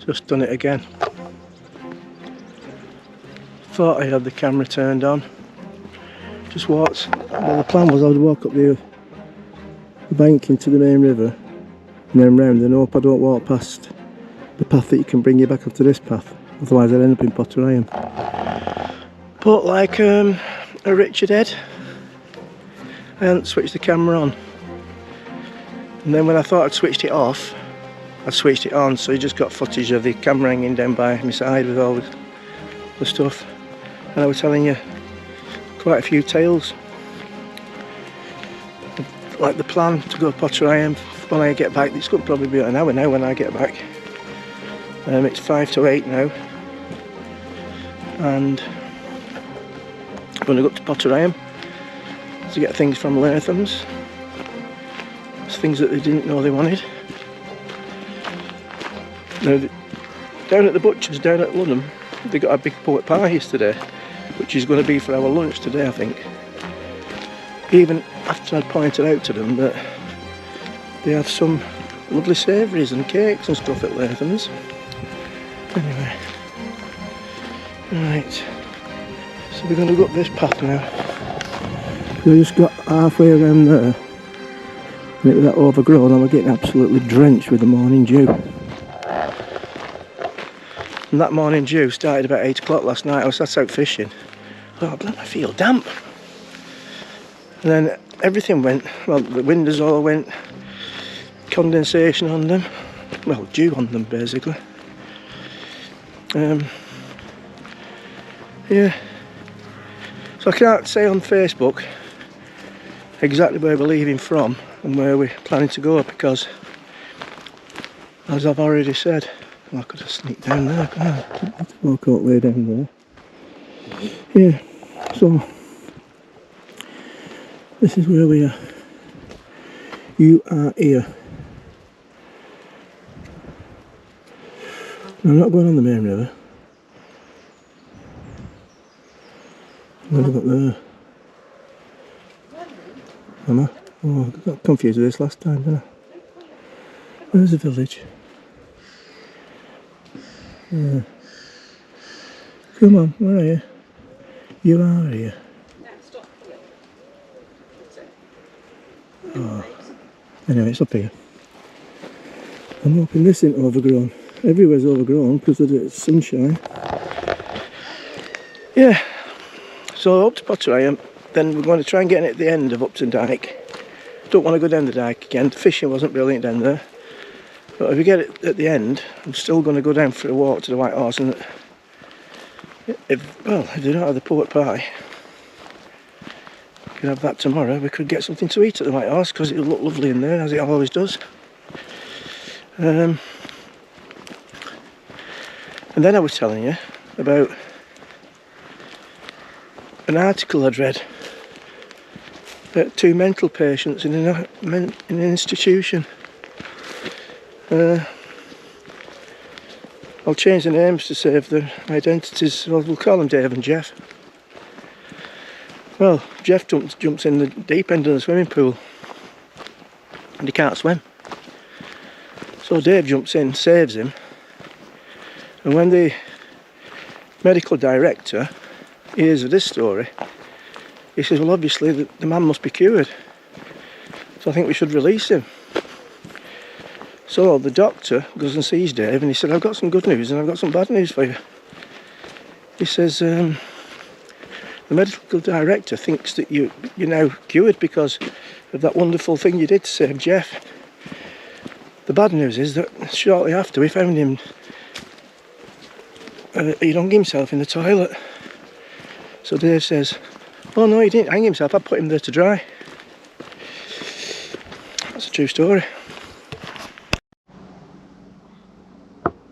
Just done it again. Thought I had the camera turned on. Just walked. Well, the plan was I would walk up the bank into the main river and then round, and hope I don't walk past the path that you can bring you back up to this path. Otherwise I'd end up in Potterham. But like a Richard Head, I hadn't switched the camera on. And then when I thought I'd switched it off, I switched it on, so you just got footage of the camera hanging down by my side with all the stuff. And I was telling you quite a few tales. Like the plan to go to Potterham when I get back. It's going to probably be an hour now when I get back. It's 5 to 8 now. And I'm going to go up to Potterham to get things from Latham's. It's things that they didn't know they wanted. Now, down at the butcher's down at London, they got a big pork pie yesterday, which is going to be for our lunch today, I think. Even after I'd pointed out to them that they have some lovely savouries and cakes and stuff at Latham's. Anyway, right, so we're going to go up this path now. We just got halfway around there, and it was that overgrown, and we're getting absolutely drenched with the morning dew. And that morning dew started about 8 o'clock last night. I was sat out fishing. Oh, I feel damp. And then everything went, well, the windows all went, condensation on them, well, dew on them basically. Yeah, so I can't say on Facebook exactly where we're leaving from and where we're planning to go, because as I've already said, well, I could have sneaked down there, couldn't I? Walk all the way down there. Yeah, so this is where we are. You are here. I'm not going on the main river. I'm going to go there. Am I? Oh, I got confused with this last time, didn't I? Where's the village? Yeah. Come on, where are you? You are here. Oh. Anyway, it's up here. I'm hoping this isn't overgrown. Everywhere's overgrown because of the sunshine. Yeah, so up to Potterham, then we're going to try and get in at the end of Upton Dyke. Don't want to go down the dyke again. The fishing wasn't brilliant down there. But if we get it at the end, I'm still going to go down for a walk to the White Horse, and if they don't have the pork pie, we could have that tomorrow. We could get something to eat at the White Horse because it'll look lovely in there, as it always does. And then I was telling you about an article I'd read about 2 mental patients in an institution. I'll change the names to save their identities. Well, we'll call them Dave and Jeff. Well, Jeff jumps in the deep end of the swimming pool and he can't swim. So Dave jumps in, saves him, and when the medical director hears of this story, he says, well, obviously the man must be cured, so I think we should release him. So the doctor goes and sees Dave and he said, I've got some good news and I've got some bad news for you. He says, the medical director thinks that you're now cured because of that wonderful thing you did to save Jeff. The bad news is that shortly after we found him, he'd hung himself in the toilet. So Dave says, oh no, he didn't hang himself, I put him there to dry. That's a true story.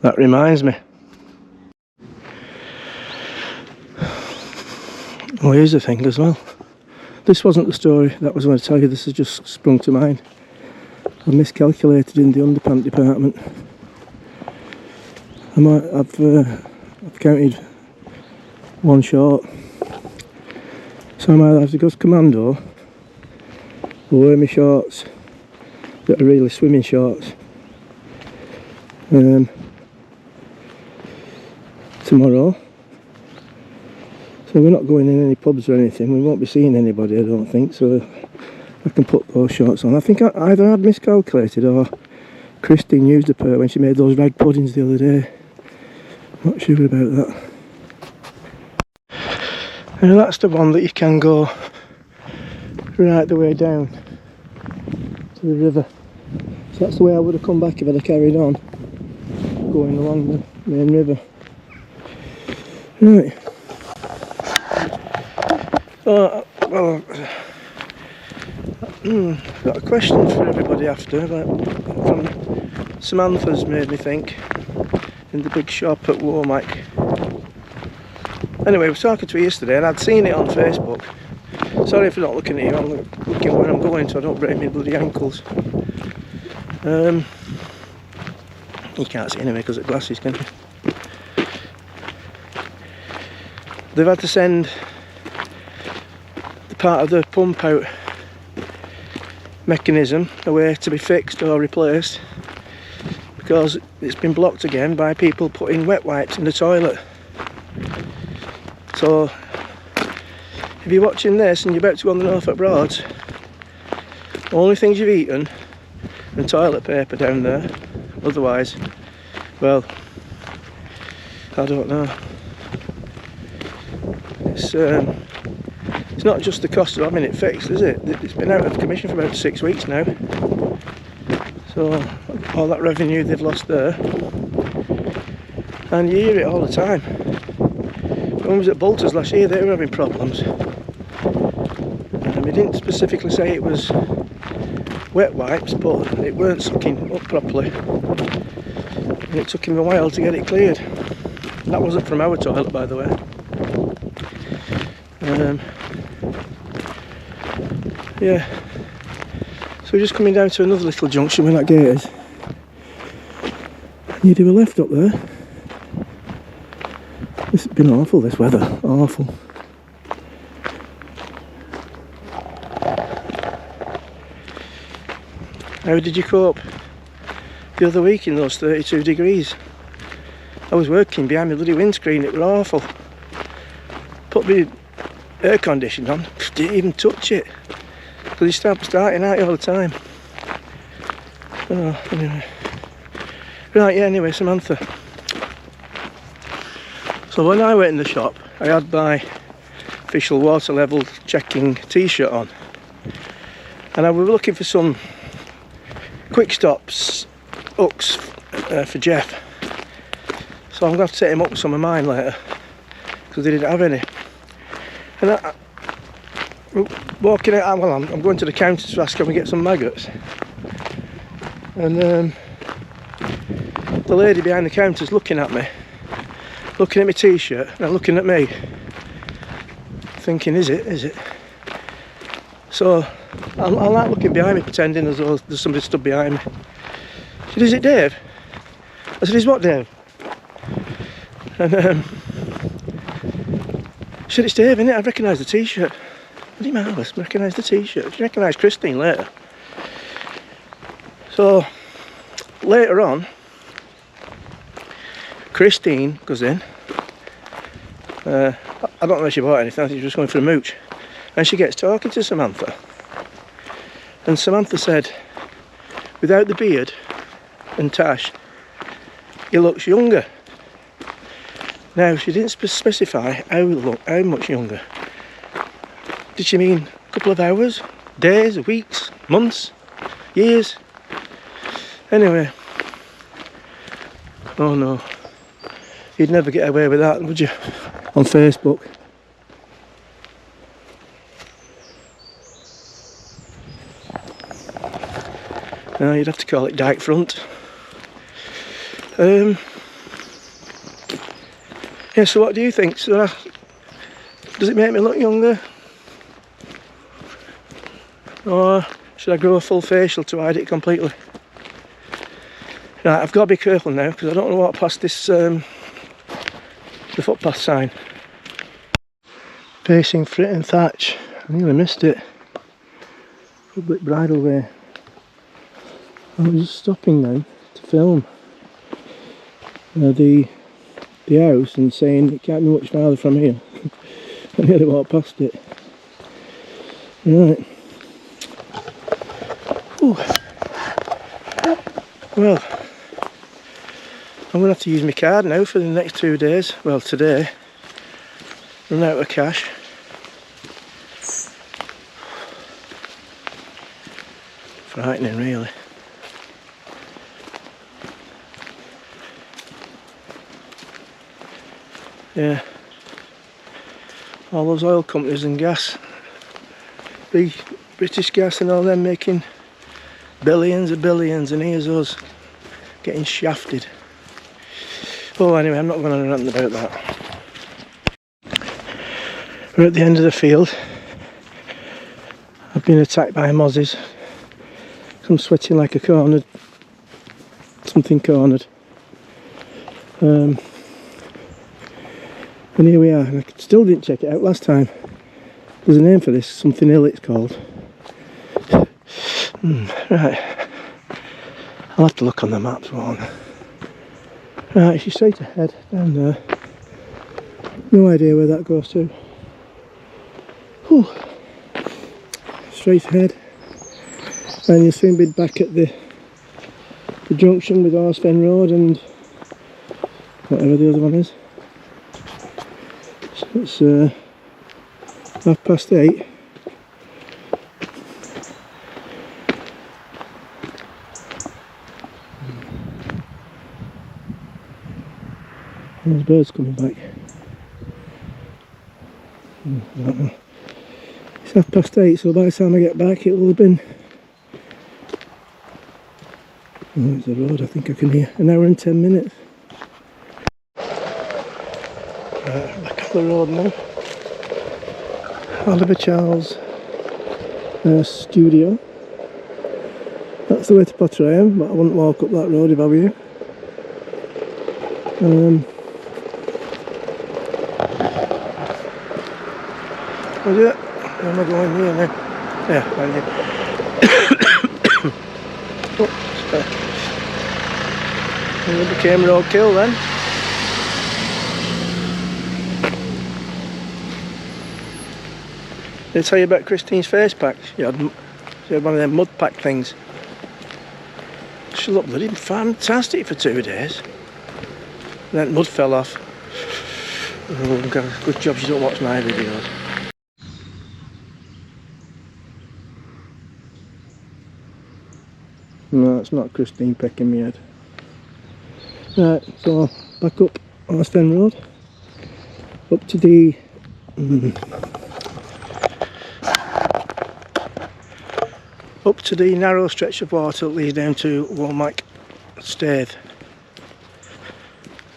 That reminds me. Oh, here's the thing as well. This wasn't the story that was going to tell you, this has just sprung to mind. I miscalculated in the underpant department. I've counted one short. So I might have to go to commando or wear my shorts that are really swimming shorts. tomorrow. So we're not going in any pubs or anything. We won't be seeing anybody, I don't think. So I can put those shorts on. I think I either had miscalculated or Christine used a pair when she made those rag puddings the other day. Not sure about that. And that's the one that you can go right the way down to the river. So that's the way I would have come back if I'd have carried on going along the main river. Right. So, well, I've got a question for everybody after, from Samantha's made me think, in the big shop at Womack. Anyway, I was talking to her yesterday and I'd seen it on Facebook. Sorry if you're not looking at you, I'm looking where I'm going so I don't break my bloody ankles. You can't see anyway because of glasses, can you? They've had to send the part of the pump out mechanism away to be fixed or replaced because it's been blocked again by people putting wet wipes in the toilet. So if you're watching this and you're about to go on the Norfolk Broads, only things you've eaten and toilet paper down there. Otherwise, well, I don't know. It's not just the cost of having it fixed, is it? It's been out of commission for about 6 weeks now. So all that revenue they've lost there, and you hear it all the time. When I was at Bolter's last year, they were having problems. They didn't specifically say it was wet wipes, but it weren't sucking up properly, and it took him a while to get it cleared. That wasn't from our toilet, by the way. Yeah, so we're just coming down to another little junction where that gate is. And you do a left up there. This has been awful, this weather, awful. How did you cope the other week in those 32 degrees? I was working behind my bloody windscreen, it was awful. Put my air conditioning on, didn't even touch it. Because you start starting out all the time. Oh, anyway. Right, yeah, anyway, Samantha. So when I went in the shop, I had my official water level checking t-shirt on. And I was looking for some quick stops hooks for Jeff. So I'm going to have to set him up with some of mine later, because they didn't have any. And walking out, well, I'm going to the counter to ask can we get some maggots. And the lady behind the counter's looking at me, looking at my t-shirt, and looking at me, thinking, is it? So I'm like looking behind me, pretending as though there's somebody stood behind me. She said, is it Dave? I said, is what, Dave? And she said, it's Dave, innit? I recognise the t-shirt. Bloody marvellous, recognise the t-shirt. She recognised Christine later. So later on, Christine goes in. I don't know if she bought anything, I think she was just going for a mooch. And she gets talking to Samantha. And Samantha said, without the beard and tash, he looks younger. Now, she didn't specify how much younger. Did she mean a couple of hours, days, weeks, months, years? Anyway, oh no, you'd never get away with that, would you? On Facebook. No, you'd have to call it dyke front. Yeah, so what do you think? So, does it make me look younger? Or should I grow a full facial to hide it completely? Right, I've got to be careful now because I don't want to walk past this the footpath sign. Facing Frit and Thatch. I nearly missed it. Public bridle way. I was just stopping now to film the the house and saying it can't be much farther from here. I nearly walked past it. Right. Ooh. Well, I'm going to have to use my card now for the next 2 days. Well, today. Run out of cash. Frightening, really. Yeah. All those oil companies and gas. Big British Gas and all them making billions and billions, and here's us getting shafted. Oh, anyway, I'm not going to rant about that. We're at the end of the field. I've been attacked by mozzies. I'm sweating like a cornered, something cornered. And here we are, and I still didn't check it out last time. There's a name for this, something ill it's called. Right, I'll have to look on the maps, won't I? Right, she's straight ahead, down there. No idea where that goes to. Whew. Straight ahead. And you'll soon be back at the junction with Horsefen Road and whatever the other one is. So it's 8:30. There's birds coming back. I don't know. It's 8:30, so by the time I get back it will have been... Oh, there's the road, I think I can hear. 1 hour and 10 minutes. Back up the road now. Oliver Charles studio. That's the way to Potter I am, but I wouldn't walk up that road if I were you. Was it? Where am I going here now? Yeah, right here. Oh, it became roadkill then. Did I tell you about Christine's face packs? She had one of them mud pack things. She looked bloody fantastic for 2 days. And then mud fell off. Oh, good job she don't watch my videos. No, it's not Christine pecking me head. Right, so back up Horsefen Road. Up to the... up to the narrow stretch of water that leads down to Walmack Staithe.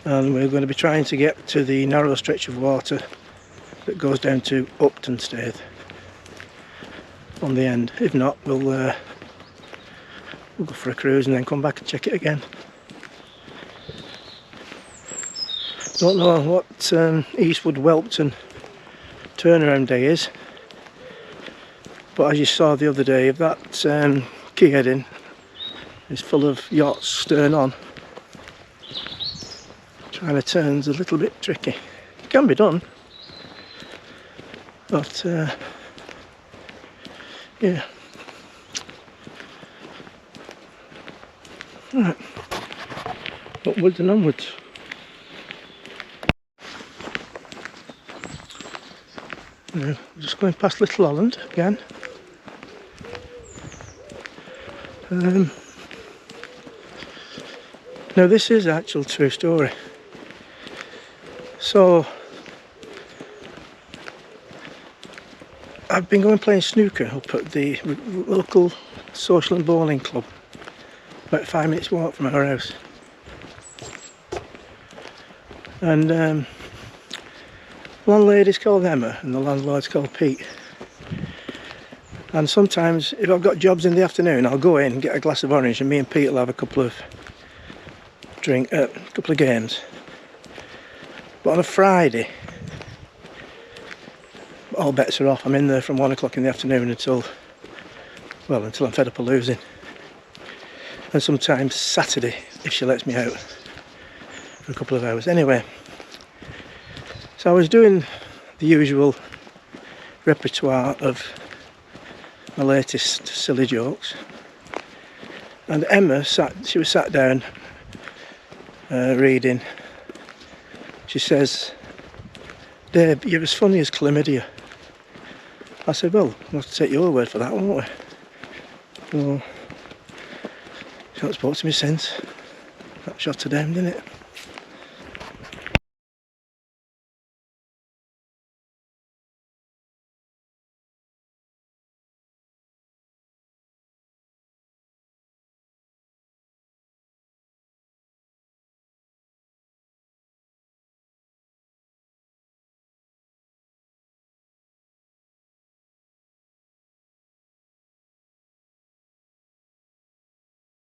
And we're going to be trying to get to the narrow stretch of water that goes down to Upton Staithe on the end. If not, we'll go for a cruise and then come back and check it again. Don't know what Eastwood Whelpton turnaround day is, but as you saw the other day, if that quay heading is full of yachts stern on, trying to turn's a little bit tricky. It can be done, but yeah. Right, upwards and onwards. Now, we're just going past Little Holland again. Now this is actual true story. So I've been going playing snooker up at the local social and bowling club, about 5 minutes walk from our house. And landlady's called Emma and the landlord's called Pete. And sometimes if I've got jobs in the afternoon, I'll go in and get a glass of orange and me and Pete will have a couple of games. But on a Friday, all bets are off. I'm in there from 1 o'clock in the afternoon until I'm fed up of losing. And sometimes Saturday, if she lets me out for a couple of hours. Anyway, So I was doing the usual repertoire of my latest silly jokes, and Emma she was sat down reading. She says, "Dave, you're as funny as chlamydia." I said, "Well, we'll have to take your word for that, won't we?" Well, she hasn't spoken to me since. That shot her down, didn't it?